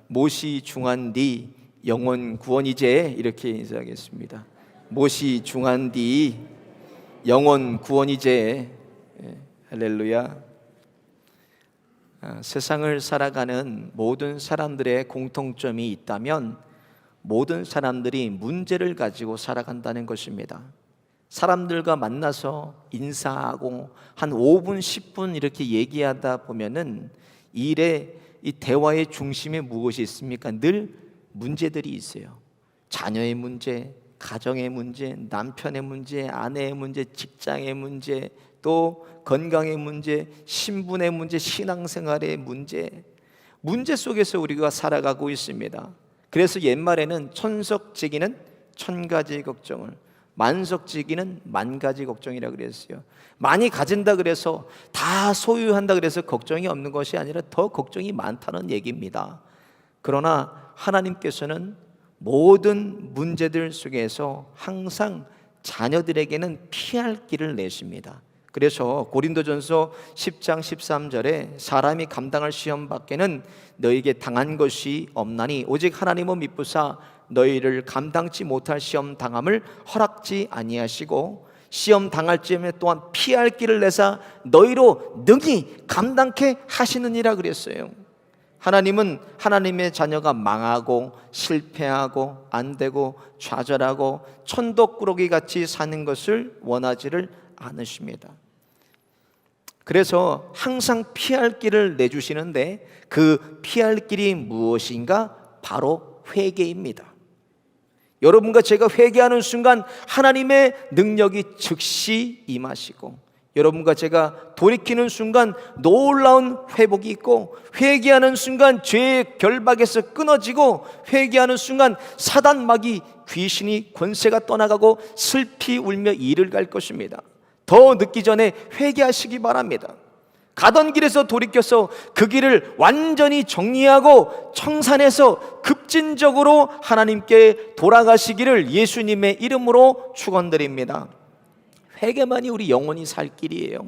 못이 중한 뒤 영혼 구원이제, 이렇게 인사하겠습니다. 못이 중한 뒤 영혼 구원이제. 할렐루야. 세상을 살아가는 모든 사람들의 공통점이 있다면 모든 사람들이 문제를 가지고 살아간다는 것입니다. 사람들과 만나서 인사하고 한 5분, 10분 이렇게 얘기하다 보면은 일의 이 대화의 중심에 무엇이 있습니까? 늘 문제들이 있어요. 자녀의 문제, 가정의 문제, 남편의 문제, 아내의 문제, 직장의 문제, 또 건강의 문제, 신분의 문제, 신앙생활의 문제 속에서 우리가 살아가고 있습니다. 그래서 옛말에는 천석지기는 천가지 걱정을, 만석지기는 만가지 걱정이라 그랬어요. 많이 가진다 그래서 다 소유한다 그래서 걱정이 없는 것이 아니라 더 걱정이 많다는 얘기입니다. 그러나 하나님께서는 모든 문제들 속에서 항상 자녀들에게는 피할 길을 내십니다. 그래서 고린도전서 10장 13절에 사람이 감당할 시험 밖에는 너에게 당한 것이 없나니 오직 하나님은 미쁘사 너희를 감당치 못할 시험 당함을 허락지 아니하시고 시험 당할 즈음에 또한 피할 길을 내사 너희로 능히 감당케 하시느니라 그랬어요. 하나님은 하나님의 자녀가 망하고 실패하고 안되고 좌절하고 천덕꾸러기 같이 사는 것을 원하지를 않으십니다. 그래서 항상 피할 길을 내주시는데 그 피할 길이 무엇인가? 바로 회개입니다. 여러분과 제가 회개하는 순간 하나님의 능력이 즉시 임하시고, 여러분과 제가 돌이키는 순간 놀라운 회복이 있고, 회개하는 순간 죄의 결박에서 끊어지고, 회개하는 순간 사단마귀 귀신이 권세가 떠나가고 슬피 울며 이를 갈 것입니다. 더 늦기 전에 회개하시기 바랍니다. 가던 길에서 돌이켜서 그 길을 완전히 정리하고 청산해서 급진적으로 하나님께 돌아가시기를 예수님의 이름으로 축원드립니다. 회개만이 우리 영혼이 살 길이에요.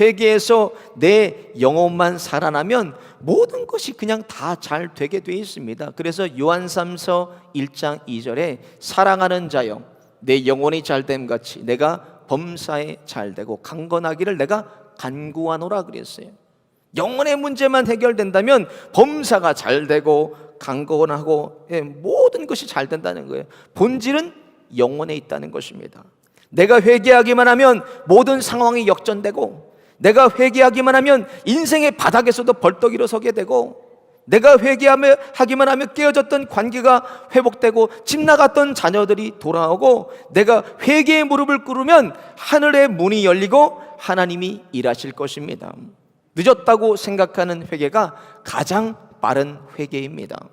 회개해서 내 영혼만 살아나면 모든 것이 그냥 다 잘 되게 되어 있습니다. 그래서 요한삼서 1장 2절에 사랑하는 자여 내 영혼이 잘됨 같이 내가 범사에 잘되고 강건하기를 내가 간구하노라 그랬어요. 영혼의 문제만 해결된다면 범사가 잘되고 강건하고 모든 것이 잘 된다는 거예요. 본질은 영혼에 있다는 것입니다. 내가 회개하기만 하면 모든 상황이 역전되고, 내가 회개하기만 하면 인생의 바닥에서도 벌떡 일어서게 되고, 내가 회개하기만 하면 깨어졌던 관계가 회복되고 집 나갔던 자녀들이 돌아오고, 내가 회개의 무릎을 꿇으면 하늘의 문이 열리고 하나님이 일하실 것입니다. 늦었다고 생각하는 회개가 가장 빠른 회개입니다.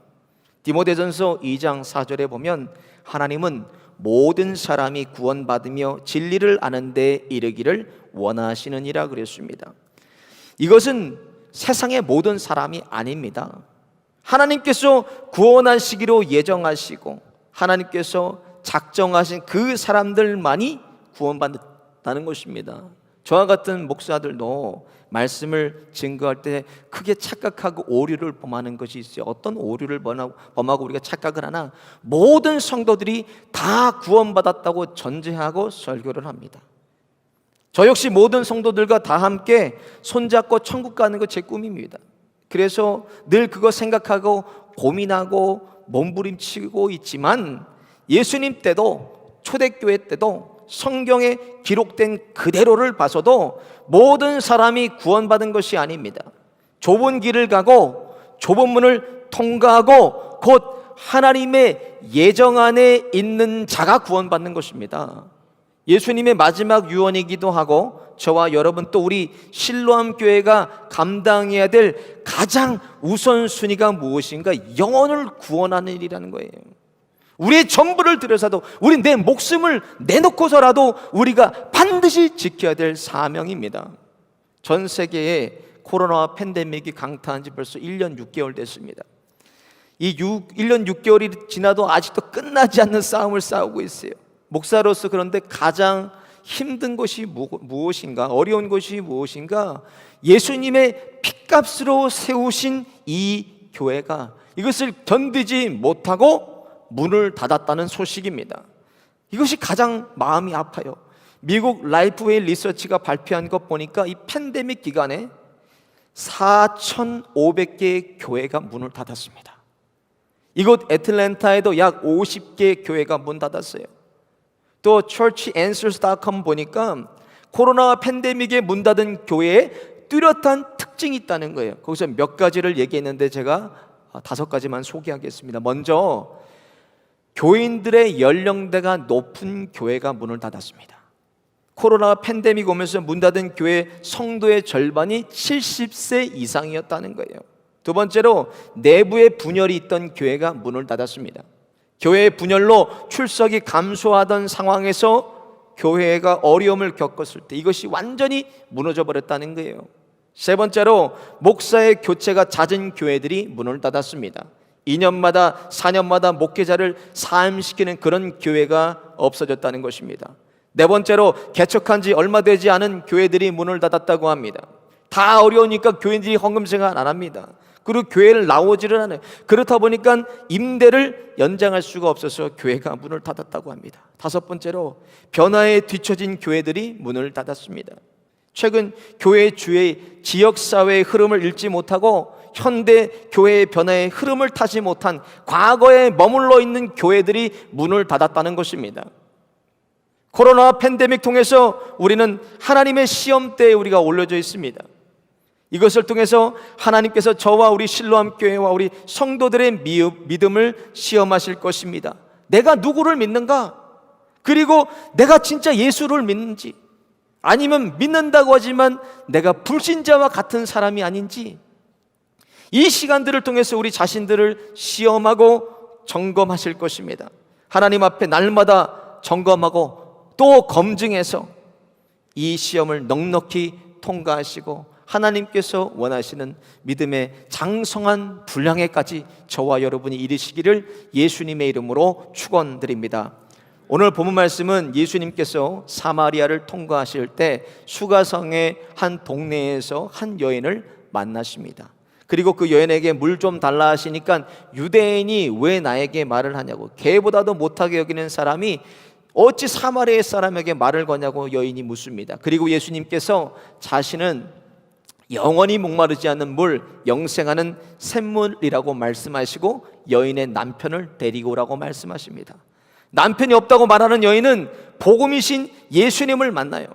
디모데전서 2장 4절에 보면 하나님은 모든 사람이 구원받으며 진리를 아는 데 이르기를 원하시느니라 그랬습니다. 이것은 세상의 모든 사람이 아닙니다. 하나님께서 구원하시기로 예정하시고 하나님께서 작정하신 그 사람들만이 구원받는다는 것입니다. 저와 같은 목사들도 말씀을 증거할 때 크게 착각하고 오류를 범하는 것이 있어요. 어떤 오류를 범하고 우리가 착각을 하나? 모든 성도들이 다 구원받았다고 전제하고 설교를 합니다. 저 역시 모든 성도들과 다 함께 손잡고 천국 가는 거 제 꿈입니다. 그래서 늘 그거 생각하고 고민하고 몸부림치고 있지만, 예수님 때도 초대교회 때도 성경에 기록된 그대로를 봐서도 모든 사람이 구원받은 것이 아닙니다. 좁은 길을 가고 좁은 문을 통과하고 곧 하나님의 예정 안에 있는 자가 구원받는 것입니다. 예수님의 마지막 유언이기도 하고 저와 여러분 또 우리 실로암 교회가 감당해야 될 가장 우선순위가 무엇인가? 영혼을 구원하는 일이라는 거예요. 우리의 전부를 들여서도, 우리 내 목숨을 내놓고서라도 우리가 반드시 지켜야 될 사명입니다. 전 세계에 코로나 팬데믹이 강타한 지 벌써 1년 6개월 됐습니다. 이 1년 6개월이 지나도 아직도 끝나지 않는 싸움을 싸우고 있어요. 목사로서 그런데 가장 힘든 것이 무엇인가? 어려운 것이 무엇인가? 예수님의 핏값으로 세우신 이 교회가 이것을 견디지 못하고 문을 닫았다는 소식입니다. 이것이 가장 마음이 아파요. 미국 라이프웨이 리서치가 발표한 것 보니까 이 팬데믹 기간에 4,500개의 교회가 문을 닫았습니다. 이곳 애틀랜타에도 약 50개의 교회가 문 닫았어요. 또 churchanswers.com 보니까 코로나 팬데믹에 문 닫은 교회에 뚜렷한 특징이 있다는 거예요. 거기서 몇 가지를 얘기했는데 제가 5가지만 소개하겠습니다. 먼저 교인들의 연령대가 높은 교회가 문을 닫았습니다. 코로나 팬데믹 오면서 문 닫은 교회 성도의 절반이 70세 이상이었다는 거예요. 두 번째로 내부에 분열이 있던 교회가 문을 닫았습니다. 교회의 분열로 출석이 감소하던 상황에서 교회가 어려움을 겪었을 때 이것이 완전히 무너져 버렸다는 거예요. 세 번째로 목사의 교체가 잦은 교회들이 문을 닫았습니다. 2년마다 4년마다 목회자를 사임시키는 그런 교회가 없어졌다는 것입니다. 네 번째로 개척한 지 얼마 되지 않은 교회들이 문을 닫았다고 합니다. 다 어려우니까 교인들이 헌금 생활 안 합니다. 그리고 교회를 나오지를 않아요. 그렇다 보니까 임대를 연장할 수가 없어서 교회가 문을 닫았다고 합니다. 다섯 번째로 변화에 뒤처진 교회들이 문을 닫았습니다. 최근 교회 주의 지역사회의 흐름을 읽지 못하고 현대 교회의 변화의 흐름을 타지 못한 과거에 머물러 있는 교회들이 문을 닫았다는 것입니다. 코로나 팬데믹 통해서 우리는 하나님의 시험대에 우리가 올려져 있습니다. 이것을 통해서 하나님께서 저와 우리 실로암 교회와 우리 성도들의 믿음을 시험하실 것입니다. 내가 누구를 믿는가? 그리고 내가 진짜 예수를 믿는지, 아니면 믿는다고 하지만 내가 불신자와 같은 사람이 아닌지, 이 시간들을 통해서 우리 자신들을 시험하고 점검하실 것입니다. 하나님 앞에 날마다 점검하고 또 검증해서 이 시험을 넉넉히 통과하시고 하나님께서 원하시는 믿음의 장성한 분량에까지 저와 여러분이 이르시기를 예수님의 이름으로 축원드립니다. 오늘 본문 말씀은 예수님께서 사마리아를 통과하실 때 수가성의 한 동네에서 한 여인을 만나십니다. 그리고 그 여인에게 물 좀 달라 하시니까 유대인이 왜 나에게 말을 하냐고, 개보다도 못하게 여기는 사람이 어찌 사마리아 사람에게 말을 거냐고 여인이 묻습니다. 그리고 예수님께서 자신은 영원히 목마르지 않는 물, 영생하는 샘물이라고 말씀하시고 여인의 남편을 데리고 오라고 말씀하십니다. 남편이 없다고 말하는 여인은 복음이신 예수님을 만나요.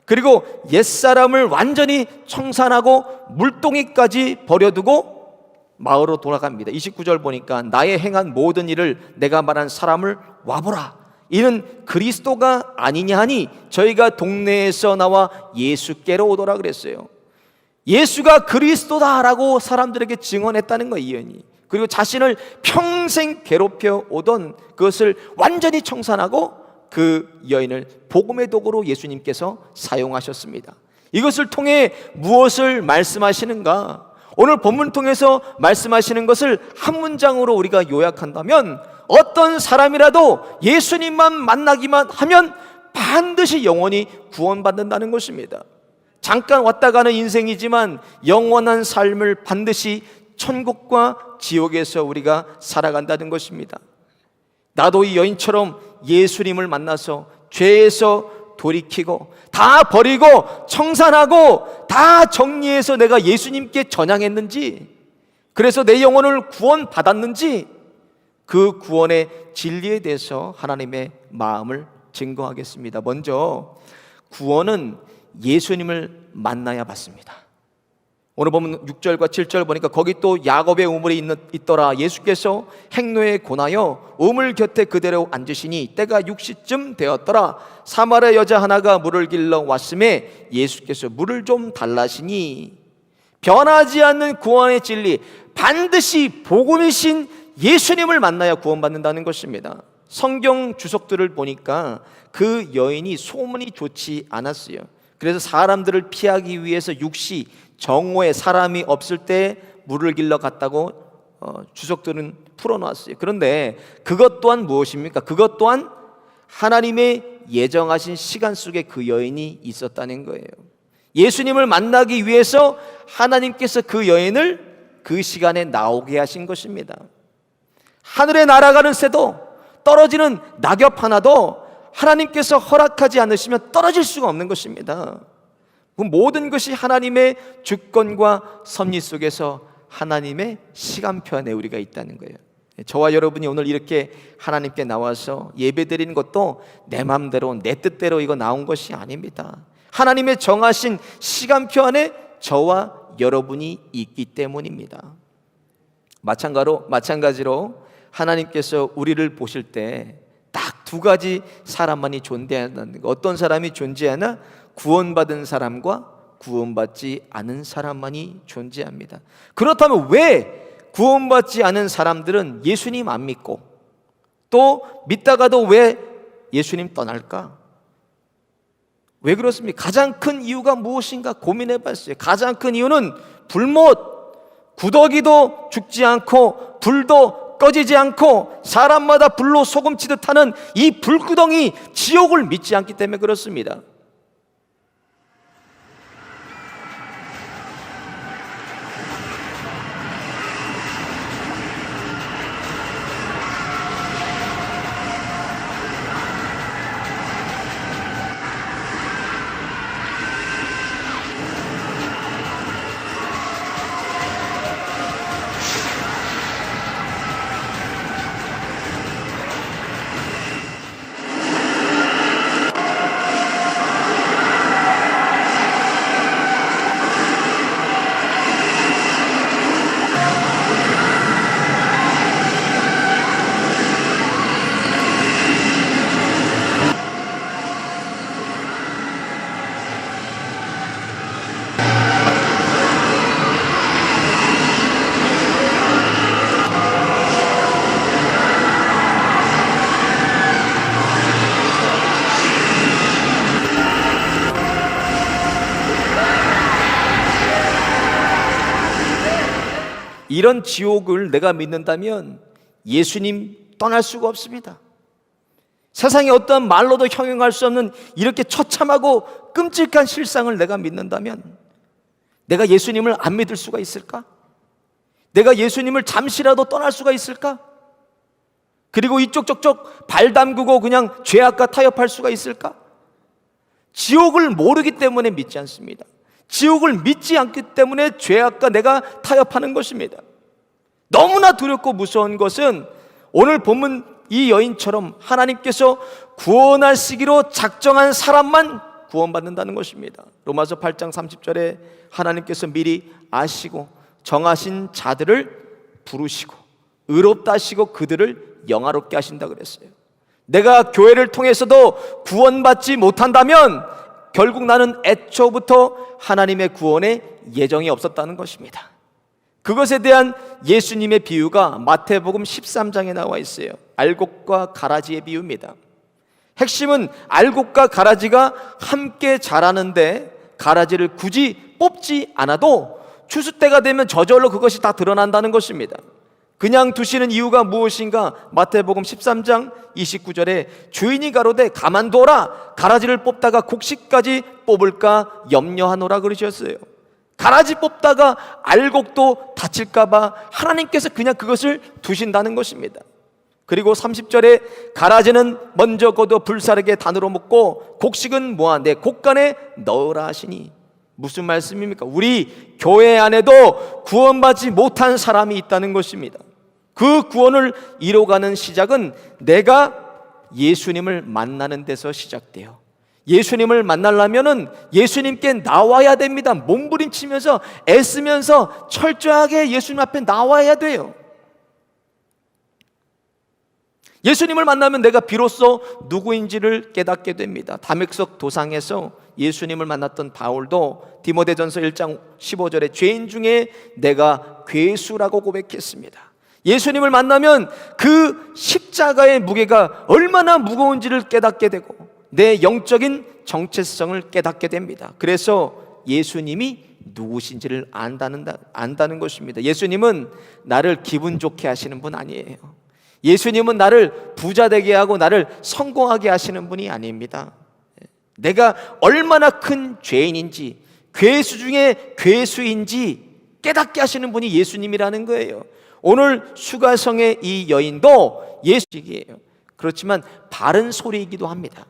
그리고 옛사람을 완전히 청산하고 물동이까지 버려두고 마을로 돌아갑니다. 29절 보니까 나의 행한 모든 일을 내가 말한 사람을 와보라, 이는 그리스도가 아니냐 하니 저희가 동네에서 나와 예수께로 오더라 그랬어요. 예수가 그리스도다라고 사람들에게 증언했다는 거예요, 이 여인이. 그리고 자신을 평생 괴롭혀 오던 그것을 완전히 청산하고 그 여인을 복음의 도구로 예수님께서 사용하셨습니다. 이것을 통해 무엇을 말씀하시는가? 오늘 본문 통해서 말씀하시는 것을 한 문장으로 우리가 요약한다면, 어떤 사람이라도 예수님만 만나기만 하면 반드시 영원히 구원받는다는 것입니다. 잠깐 왔다 가는 인생이지만 영원한 삶을 반드시 천국과 지옥에서 우리가 살아간다는 것입니다. 나도 이 여인처럼 예수님을 만나서 죄에서 돌이키고 다 버리고 청산하고 다 정리해서 내가 예수님께 전향했는지, 그래서 내 영혼을 구원받았는지, 그 구원의 진리에 대해서 하나님의 마음을 증거하겠습니다. 먼저 구원은 예수님을 만나야 받습니다. 오늘 보면 6절과 7절 보니까 거기 또 야곱의 우물이 있더라. 예수께서 행로에 권하여 우물 곁에 그대로 앉으시니 때가 6시쯤 되었더라. 사마리아 여자 하나가 물을 길러 왔음에 예수께서 물을 좀 달라시니, 변하지 않는 구원의 진리, 반드시 복음이신 예수님을 만나야 구원받는다는 것입니다. 성경 주석들을 보니까 그 여인이 소문이 좋지 않았어요. 그래서 사람들을 피하기 위해서 6시 정오에 사람이 없을 때 물을 길러 갔다고 주석들은 풀어놨어요. 그런데 그것 또한 무엇입니까? 그것 또한 하나님의 예정하신 시간 속에 그 여인이 있었다는 거예요. 예수님을 만나기 위해서 하나님께서 그 여인을 그 시간에 나오게 하신 것입니다. 하늘에 날아가는 새도 떨어지는 낙엽 하나도 하나님께서 허락하지 않으시면 떨어질 수가 없는 것입니다. 그 모든 것이 하나님의 주권과 섭리 속에서 하나님의 시간표 안에 우리가 있다는 거예요. 저와 여러분이 오늘 이렇게 하나님께 나와서 예배드리는 것도 내 마음대로 내 뜻대로 이거 나온 것이 아닙니다. 하나님의 정하신 시간표 안에 저와 여러분이 있기 때문입니다. 마찬가지로 하나님께서 우리를 보실 때 딱 두 가지 사람만이 존재한다는 거. 어떤 사람이 존재하나? 구원받은 사람과 구원받지 않은 사람만이 존재합니다. 그렇다면 왜 구원받지 않은 사람들은 예수님 안 믿고 또 믿다가도 왜 예수님 떠날까? 왜 그렇습니까? 가장 큰 이유가 무엇인가 고민해 봤어요. 가장 큰 이유는 불못, 구더기도 죽지 않고 불도 꺼지지 않고 사람마다 불로 소금치듯 하는 이 불구덩이 지옥을 믿지 않기 때문에 그렇습니다. 이런 지옥을 내가 믿는다면 예수님 떠날 수가 없습니다. 세상에 어떤 말로도 형용할 수 없는 이렇게 처참하고 끔찍한 실상을 내가 믿는다면 내가 예수님을 안 믿을 수가 있을까? 내가 예수님을 잠시라도 떠날 수가 있을까? 그리고 이쪽 저쪽 발 담그고 그냥 죄악과 타협할 수가 있을까? 지옥을 모르기 때문에 믿지 않습니다. 지옥을 믿지 않기 때문에 죄악과 내가 타협하는 것입니다. 너무나 두렵고 무서운 것은 오늘 본문 이 여인처럼 하나님께서 구원하시기로 작정한 사람만 구원받는다는 것입니다. 로마서 8장 30절에 하나님께서 미리 아시고 정하신 자들을 부르시고 의롭다 하시고 그들을 영화롭게 하신다 그랬어요. 내가 교회를 통해서도 구원받지 못한다면 결국 나는 애초부터 하나님의 구원에 예정이 없었다는 것입니다. 그것에 대한 예수님의 비유가 마태복음 13장에 나와 있어요. 알곡과 가라지의 비유입니다. 핵심은 알곡과 가라지가 함께 자라는데 가라지를 굳이 뽑지 않아도 추수 때가 되면 저절로 그것이 다 드러난다는 것입니다. 그냥 두시는 이유가 무엇인가? 마태복음 13장 29절에 주인이 가로되 가만두어라, 가라지를 뽑다가 곡식까지 뽑을까 염려하노라 그러셨어요. 가라지 뽑다가 알곡도 다칠까봐 하나님께서 그냥 그것을 두신다는 것입니다. 그리고 30절에 가라지는 먼저 거둬 불사르게 단으로 묶고 곡식은 모아 내 곡간에 넣으라 하시니, 무슨 말씀입니까? 우리 교회 안에도 구원받지 못한 사람이 있다는 것입니다. 그 구원을 이뤄가는 시작은 내가 예수님을 만나는 데서 시작돼요. 예수님을 만나려면은 예수님께 나와야 됩니다. 몸부림치면서 애쓰면서 철저하게 예수님 앞에 나와야 돼요. 예수님을 만나면 내가 비로소 누구인지를 깨닫게 됩니다. 다메섹 도상에서 예수님을 만났던 바울도 디모데전서 1장 15절에 죄인 중에 내가 괴수라고 고백했습니다. 예수님을 만나면 그 십자가의 무게가 얼마나 무거운지를 깨닫게 되고 내 영적인 정체성을 깨닫게 됩니다. 그래서 예수님이 누구신지를 안다는 것입니다. 예수님은 나를 기분 좋게 하시는 분 아니에요. 예수님은 나를 부자 되게 하고 나를 성공하게 하시는 분이 아닙니다. 내가 얼마나 큰 죄인인지, 괴수 중에 괴수인지 깨닫게 하시는 분이 예수님이라는 거예요. 오늘 수가성의 이 여인도 예수이에요. 그렇지만 바른 소리이기도 합니다.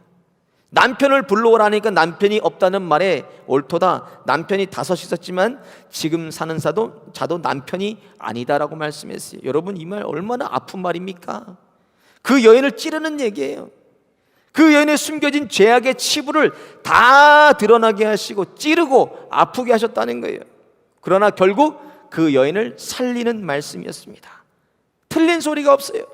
남편을 불러오라니까 남편이 없다는 말에 옳도다. 남편이 5 있었지만 지금 사는 자도 남편이 아니다라고 말씀했어요. 여러분, 이 말 얼마나 아픈 말입니까? 그 여인을 찌르는 얘기예요. 그 여인의 숨겨진 죄악의 치부를 다 드러나게 하시고 찌르고 아프게 하셨다는 거예요. 그러나 결국 그 여인을 살리는 말씀이었습니다. 틀린 소리가 없어요.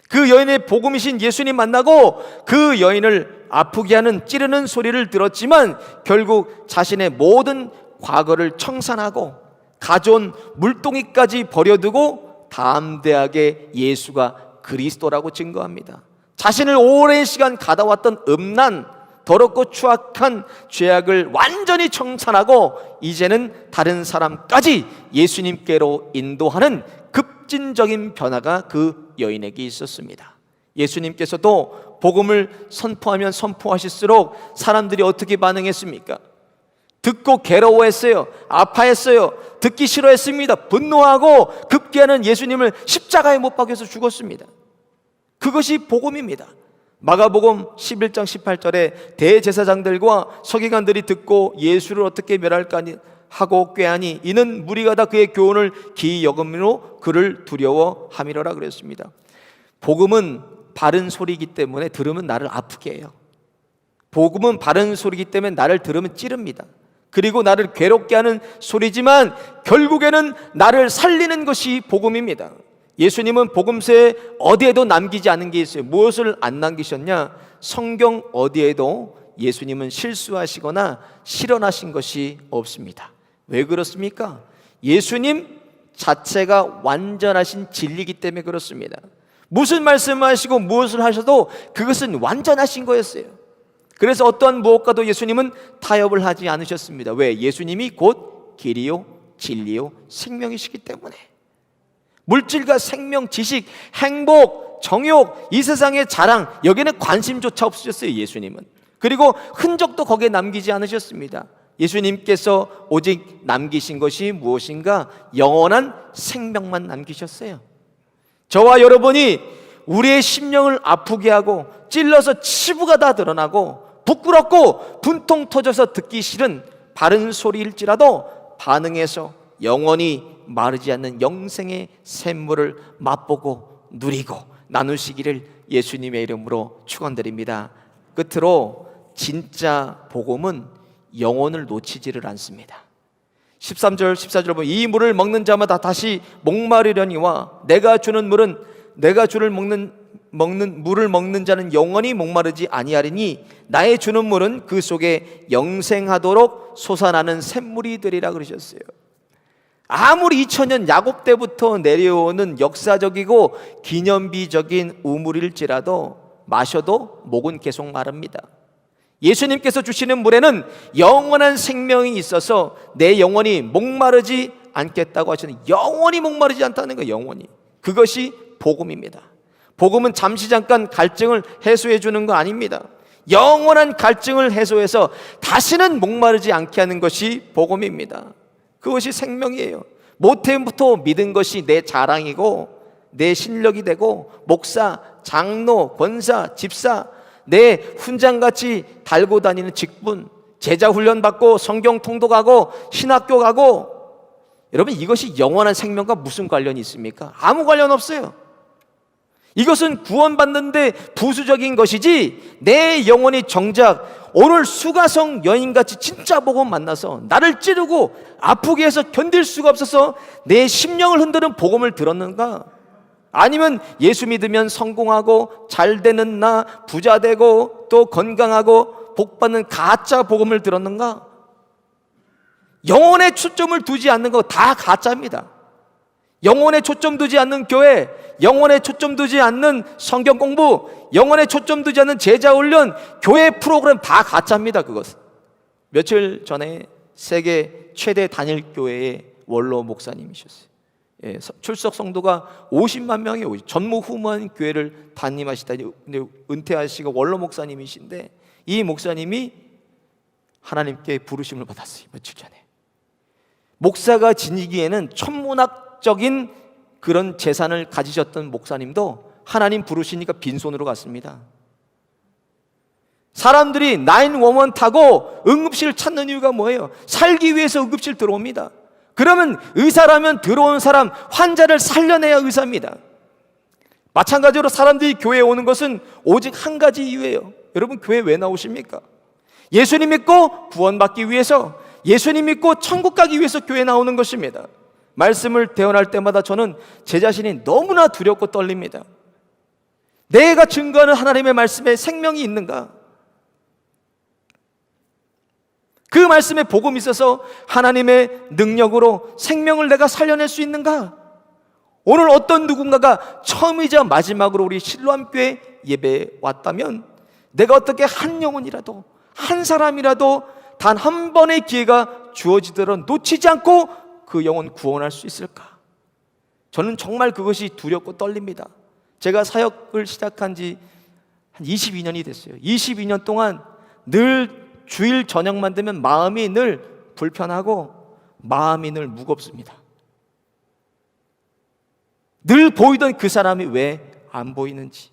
그 여인의 복음이신 예수님 만나고 그 여인을 아프게 하는 찌르는 소리를 들었지만 결국 자신의 모든 과거를 청산하고 가져온 물동이까지 버려두고 담대하게 예수가 그리스도라고 증거합니다. 자신을 오랜 시간 가다왔던 음란, 더럽고 추악한 죄악을 완전히 청산하고 이제는 다른 사람까지 예수님께로 인도하는 급진적인 변화가 그 여인에게 있었습니다. 예수님께서도 복음을 선포하면 선포하실수록 사람들이 어떻게 반응했습니까? 듣고 괴로워했어요. 아파했어요. 듣기 싫어했습니다. 분노하고 급기야는 예수님을 십자가에 못 박여서 죽었습니다. 그것이 복음입니다. 마가복음 11장 18절에 대제사장들과 서기관들이 듣고 예수를 어떻게 멸할까 하고 꾀하니 이는 무리가 다 그의 교훈을 기이 여김으로 그를 두려워함이로라 그랬습니다. 복음은 바른 소리이기 때문에 들으면 나를 아프게 해요. 복음은 바른 소리이기 때문에 나를 들으면 찌릅니다. 그리고 나를 괴롭게 하는 소리지만 결국에는 나를 살리는 것이 복음입니다. 예수님은 복음서에 어디에도 남기지 않은 게 있어요. 무엇을 안 남기셨냐? 성경 어디에도 예수님은 실수하시거나 실언하신 것이 없습니다. 왜 그렇습니까? 예수님 자체가 완전하신 진리이기 때문에 그렇습니다. 무슨 말씀하시고 무엇을 하셔도 그것은 완전하신 거였어요. 그래서 어떠한 무엇과도 예수님은 타협을 하지 않으셨습니다. 왜? 예수님이 곧 길이요 진리요 생명이시기 때문에. 물질과 생명, 지식, 행복, 정욕, 이 세상의 자랑, 여기에는 관심조차 없으셨어요. 예수님은. 그리고 흔적도 거기에 남기지 않으셨습니다. 예수님께서 오직 남기신 것이 무엇인가? 영원한 생명만 남기셨어요. 저와 여러분이 우리의 심령을 아프게 하고 찔러서 치부가 다 드러나고 부끄럽고 분통 터져서 듣기 싫은 바른 소리일지라도 반응해서 영원히 마르지 않는 영생의 샘물을 맛보고 누리고 나누시기를 예수님의 이름으로 축원드립니다. 끝으로 진짜 복음은 영혼을 놓치지를 않습니다. 13절 14절 보면 이 물을 먹는 자마다 다시 목마르려니와 내가 주는 물은 내가 주를 물을 먹는 자는 영원히 목마르지 아니하리니 나의 주는 물은 그 속에 영생하도록 솟아나는 샘물이 되리라 그러셨어요. 아무리 2000년 야곱 때부터 내려오는 역사적이고 기념비적인 우물일지라도 마셔도 목은 계속 마릅니다. 예수님께서 주시는 물에는 영원한 생명이 있어서 내 영혼이 목마르지 않겠다고 하시는, 영원히 목마르지 않다는 거예요. 영원히. 그것이 복음입니다. 복음은 잠시 잠깐 갈증을 해소해 주는 거 아닙니다. 영원한 갈증을 해소해서 다시는 목마르지 않게 하는 것이 복음입니다. 그것이 생명이에요. 모태부터 믿은 것이 내 자랑이고 내 실력이 되고 목사, 장로, 권사, 집사, 내 훈장같이 달고 다니는 직분, 제자 훈련 받고 성경 통독하고 신학교 가고, 여러분 이것이 영원한 생명과 무슨 관련이 있습니까? 아무 관련 없어요. 이것은 구원받는데 부수적인 것이지 내 영혼이 정작 오늘 수가성 여인같이 진짜 복음 만나서 나를 찌르고 아프게 해서 견딜 수가 없어서 내 심령을 흔드는 복음을 들었는가? 아니면 예수 믿으면 성공하고 잘 되는 나, 부자 되고 또 건강하고 복받는 가짜 복음을 들었는가? 영혼에 초점을 두지 않는 거 다 가짜입니다. 영혼에 초점 두지 않는 교회, 영혼에 초점 두지 않는 성경 공부, 영혼에 초점 두지 않는 제자 훈련, 교회 프로그램 다 가짜입니다. 그것은. 며칠 전에 세계 최대 단일 교회의 원로 목사님이셨어요. 예, 출석 성도가 50만 명이 오죠. 전무후무한 교회를 담임하시다니 은퇴하시고 원로 목사님이신데, 이 목사님이 하나님께 부르심을 받았어요. 며칠 전에. 목사가 지니기에는 천문학적인 그런 재산을 가지셨던 목사님도 하나님 부르시니까 빈손으로 갔습니다. 사람들이 911 타고 응급실 찾는 이유가 뭐예요? 살기 위해서 응급실 들어옵니다. 그러면 의사라면 들어온 사람, 환자를 살려내야 의사입니다. 마찬가지로 사람들이 교회에 오는 것은 오직 한 가지 이유예요. 여러분, 교회 왜 나오십니까? 예수님 믿고 구원받기 위해서, 예수님 믿고 천국 가기 위해서 교회에 나오는 것입니다. 말씀을 대언할 때마다 저는 제 자신이 너무나 두렵고 떨립니다. 내가 증거하는 하나님의 말씀에 생명이 있는가? 그 말씀에 복음이 있어서 하나님의 능력으로 생명을 내가 살려낼 수 있는가? 오늘 어떤 누군가가 처음이자 마지막으로 우리 실로암교회 예배에 왔다면 내가 어떻게 한 영혼이라도, 한 사람이라도 단 한 번의 기회가 주어지도록 놓치지 않고 그 영혼 구원할 수 있을까? 저는 정말 그것이 두렵고 떨립니다. 제가 사역을 시작한 지 한 22년이 됐어요. 22년 동안 늘 주일 저녁만 되면 마음이 늘 불편하고 마음이 늘 무겁습니다. 늘 보이던 그 사람이 왜 안 보이는지,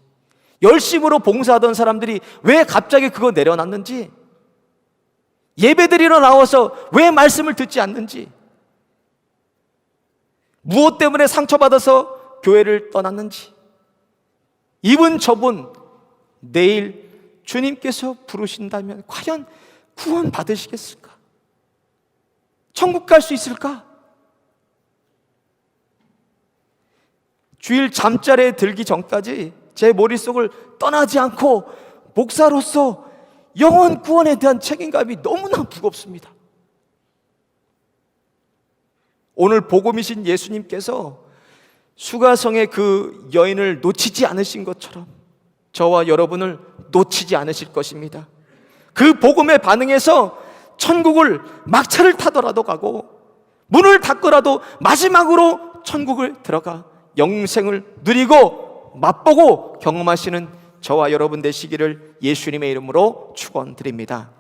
열심으로 봉사하던 사람들이 왜 갑자기 그거 내려놨는지, 예배드리러 나와서 왜 말씀을 듣지 않는지, 무엇 때문에 상처받아서 교회를 떠났는지, 이분 저분 내일 주님께서 부르신다면 과연 구원 받으시겠을까? 천국 갈 수 있을까? 주일 잠자리에 들기 전까지 제 머릿속을 떠나지 않고 목사로서 영혼 구원에 대한 책임감이 너무나 무겁습니다. 오늘 복음이신 예수님께서 수가성의 그 여인을 놓치지 않으신 것처럼 저와 여러분을 놓치지 않으실 것입니다. 그 복음에 반응해서 천국을 막차를 타더라도 가고 문을 닫더라도 마지막으로 천국을 들어가 영생을 누리고 맛보고 경험하시는 저와 여러분 되시기를 예수님의 이름으로 축원드립니다.